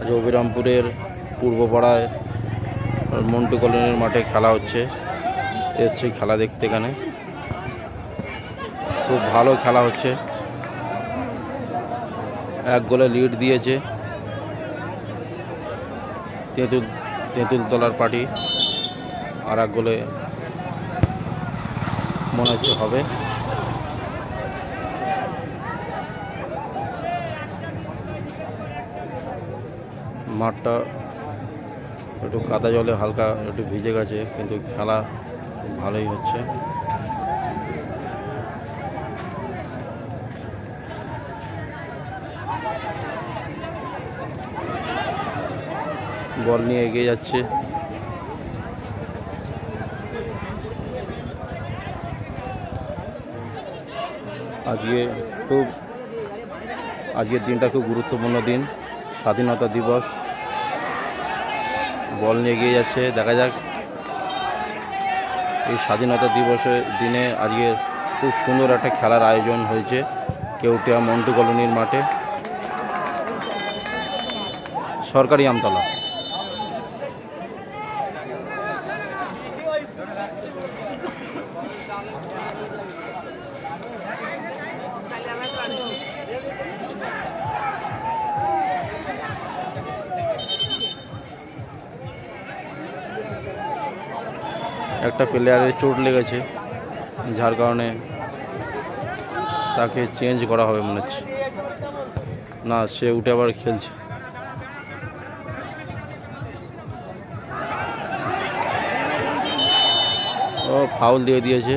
আজ অবিরামপুরের পূর্বপাড়ায় মন্টু কলোনির মাঠে খেলা হচ্ছে। এসছি খেলা দেখতে। এখানে খুব ভালো খেলা হচ্ছে। এক গোলে লিড দিয়েছে তেঁতুলতলার পার্টি, আর এক গোলে মনে হচ্ছে হবে। মাঠটা একটু কাদা জলে হালকা একটু ভিজে গেছে, কিন্তু খেলা ভালোই হচ্ছে। বল নিয়ে এগিয়ে যাচ্ছে। আজকের দিনটা খুব গুরুত্বপূর্ণ দিন, স্বাধীনতা দিবস। বল নিয়ে এগিয়ে যাচ্ছে, দেখা যাক। এই স্বাধীনতা দিবসের দিনে আজকে খুব সুন্দর একটা খেলার আয়োজন হয়েছে কেউটিয়া মন্টু কলোনির মাঠে, সরকারি আমতলা। একটা প্লেয়ারের চোট লেগেছে, যার কারণে তাকে চেঞ্জ করা হবে মনে হচ্ছে। না, সে উঠে আবার খেলছে। ও ফাউল দিয়ে দিয়েছে।